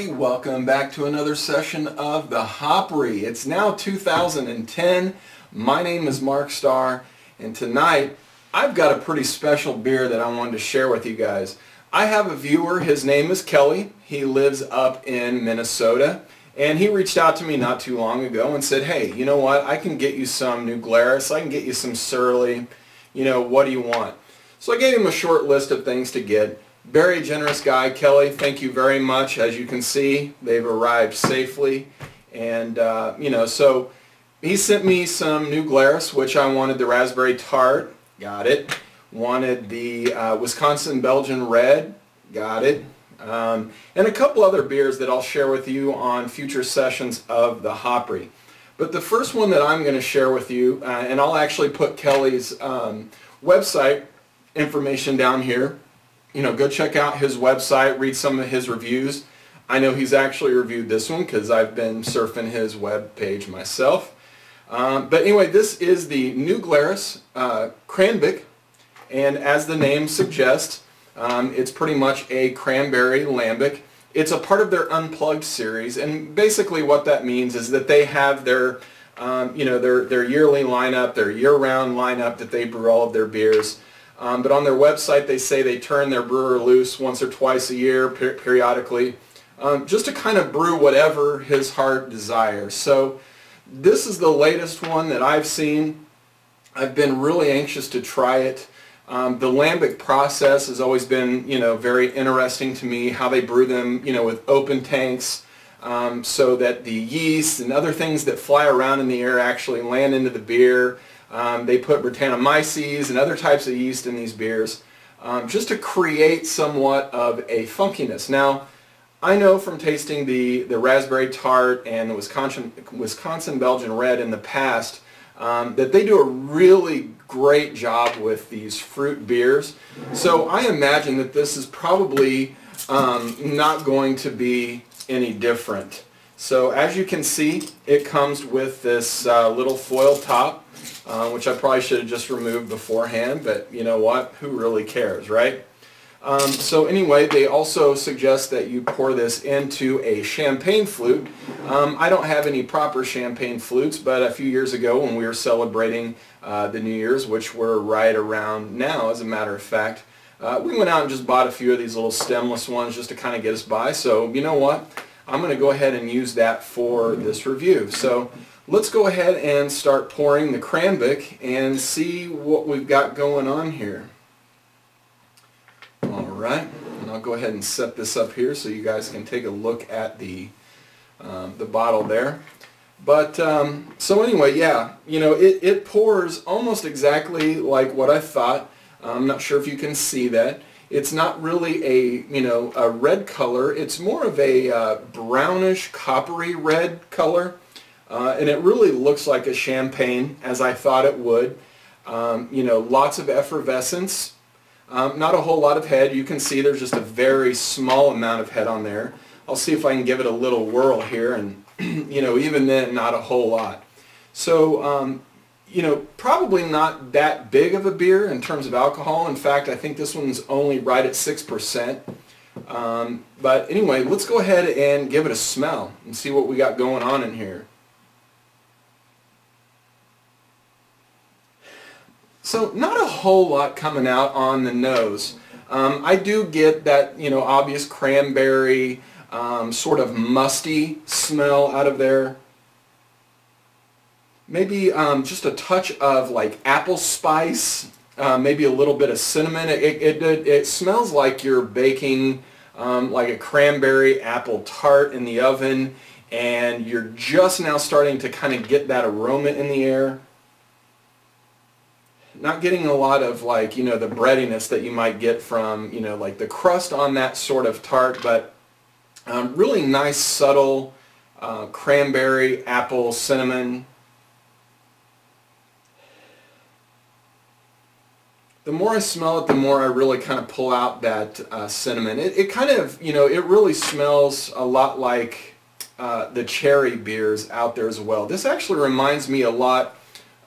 everybody, welcome back to another session of the Hopry. It's now 2010. My name is Mark Starr, and tonight I've got a pretty special beer that I wanted to share with you guys. I have a viewer, his name is Kelly. He lives up in Minnesota, and he reached out to me not too long ago and said, hey, you know what, I can get you some new Glarus, I can get you some Surly, what do you want? So I gave him a short list of things to get. Very generous guy, Kelly. Thank you very much. As you can see, they've arrived safely, and so he sent me some new Glarus, which I wanted the raspberry tart. Got it. Wanted the Wisconsin Belgian red. Got it. And a couple other beers that I'll share with you on future sessions of the Hopry. But the first one that I'm going to share with you, and I'll actually put Kelly's website information down here. Go check out his website, read some of his reviews. I know he's actually reviewed this one because I've been surfing his web page myself. But anyway, this is the new Glarus Cran-bic, and as the name suggests, it's pretty much a cranberry lambic. It's a part of their Unplugged series, and basically what that means is that they have their their yearly lineup, their year-round lineup that they brew all of their beers. But on their website they say they turn their brewer loose once or twice a year, periodically, just to kind of brew whatever his heart desires. So this is the latest one that I've seen. I've been really anxious to try it. The lambic process has always been, very interesting to me, how they brew them, with open tanks, so that the yeast and other things that fly around in the air actually land into the beer. They put Brettanomyces and other types of yeast in these beers, just to create somewhat of a funkiness. Now, I know from tasting the raspberry tart and the Wisconsin Belgian red in the past that they do a really great job with these fruit beers. So I imagine that this is probably not going to be any different. So as you can see, it comes with this little foil top, which I probably should have just removed beforehand, but you know what, who really cares, right? So anyway, they also suggest that you pour this into a champagne flute. I don't have any proper champagne flutes, but a few years ago when we were celebrating the New Year's, which we're right around now as a matter of fact, we went out and just bought a few of these little stemless ones just to kind of get us by. So you know what, I'm going to go ahead and use that for this review. So let's go ahead and start pouring the Cran-bic and see what we've got going on here. Alright, and I'll go ahead and set this up here so you guys can take a look at the bottle there. But, so anyway, yeah, it pours almost exactly like what I thought. I'm not sure if you can see that. It's not really a red color. It's more of a brownish, coppery red color. And it really looks like a champagne, as I thought it would. Lots of effervescence. Not a whole lot of head. You can see there's just a very small amount of head on there. I'll see if I can give it a little whirl here, and even then, not a whole lot. So, probably not that big of a beer in terms of alcohol. In fact, I think this one's only right at 6%. But anyway, let's go ahead and give it a smell and see what we got going on in here. So not a whole lot coming out on the nose. I do get that, obvious cranberry, sort of musty smell out of there. Maybe just a touch of like apple spice, maybe a little bit of cinnamon. It smells like you're baking like a cranberry apple tart in the oven, and you're just now starting to kind of get that aroma in the air. Not getting a lot of the breadiness that you might get from, like the crust on that sort of tart, but really nice, subtle cranberry, apple, cinnamon. The more I smell it, the more I really kind of pull out that cinnamon. It kind of, it really smells a lot like the cherry beers out there as well. This actually reminds me a lot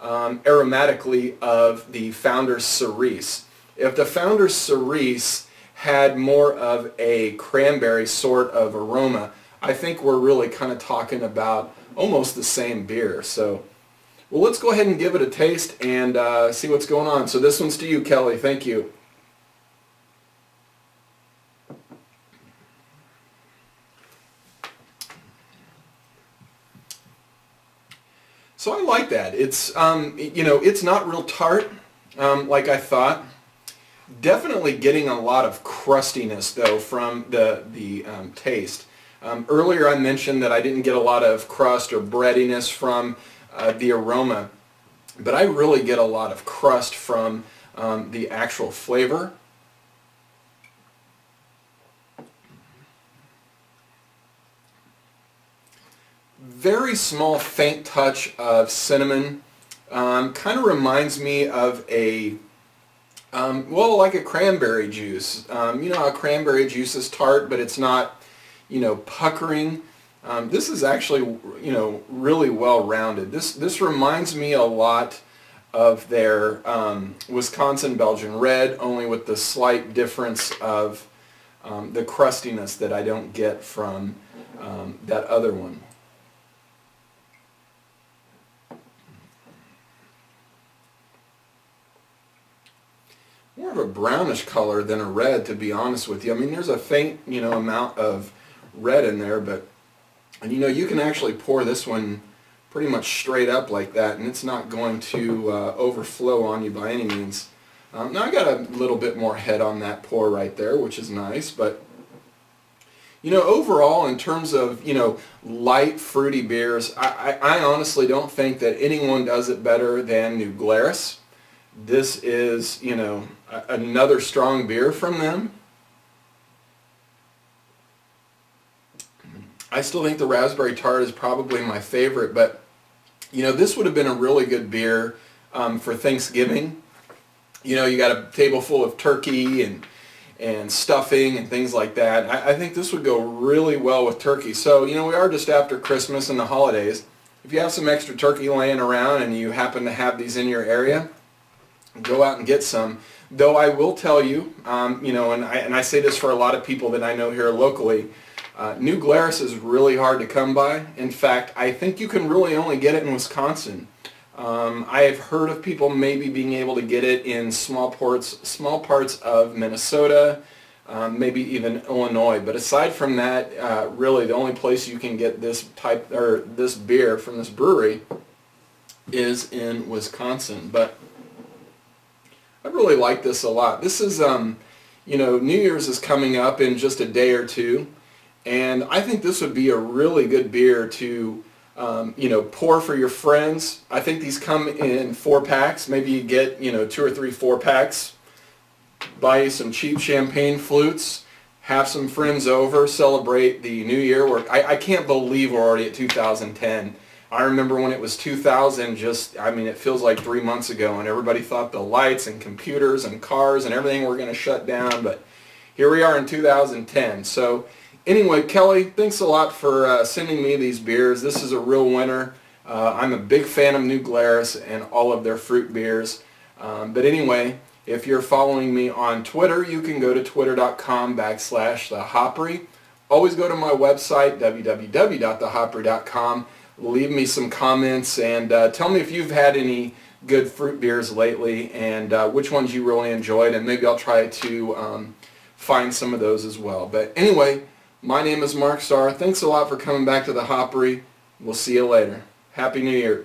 aromatically of the Founder's Cerise. If the Founder's Cerise had more of a cranberry sort of aroma, I think we're really kind of talking about almost the same beer. So, well, let's go ahead and give it a taste and see what's going on. So this one's to you, Kelly. Thank you. So I like that. It's you know, it's not real tart like I thought. Definitely getting a lot of crustiness though from the taste. Earlier I mentioned that I didn't get a lot of crust or breadiness from the aroma, but I really get a lot of crust from the actual flavor. Very small faint touch of cinnamon. Kind of reminds me of a well, like a cranberry juice. You know how cranberry juice is tart, but it's not, you know, puckering. This is actually, you know, really well rounded. This reminds me a lot of their Wisconsin Belgian Red, only with the slight difference of the crustiness that I don't get from that other one. More of a brownish color than a red, to be honest with you. I mean, there's a faint, you know, amount of red in there, but, and you know, you can actually pour this one pretty much straight up like that, and it's not going to overflow on you by any means. Now I got a little bit more head on that pour right there, which is nice, but you know, overall, in terms of, you know, light fruity beers, I honestly don't think that anyone does it better than New Glarus. This is, you know, another strong beer from them. I still think the raspberry tart is probably my favorite, but you know, this would have been a really good beer for Thanksgiving. You know, you got a table full of turkey and stuffing and things like that. I think this would go really well with turkey. So, you know, we are just after Christmas and the holidays. If you have some extra turkey laying around and you happen to have these in your area, go out and get some. Though I will tell you, you know, and I say this for a lot of people that I know here locally, New Glarus is really hard to come by. In fact, I think you can really only get it in Wisconsin. I have heard of people maybe being able to get it in small parts of Minnesota, maybe even Illinois. But aside from that, really the only place you can get this type or this beer from this brewery is in Wisconsin. But I really like this a lot. This is, you know, New Year's is coming up in just a day or two, and I think this would be a really good beer to, you know, pour for your friends. I think these come in 4-packs. Maybe you get, you know, 2 or 3 4-packs. Buy you some cheap champagne flutes. Have some friends over. Celebrate the new year. I can't believe we're already at 2010. I remember when it was 2000, just, I mean, it feels like 3 months ago, and everybody thought the lights and computers and cars and everything were going to shut down, but here we are in 2010. So anyway, Kelly, thanks a lot for sending me these beers. This is a real winner. I'm a big fan of New Glarus and all of their fruit beers. But anyway, if you're following me on Twitter, you can go to twitter.com/thehopry. Always go to my website, www.thehopry.com. Leave me some comments and tell me if you've had any good fruit beers lately and which ones you really enjoyed, and maybe I'll try to find some of those as well. But anyway, my name is Mark Starr. Thanks a lot for coming back to the Hopry. We'll see you later. Happy New Year.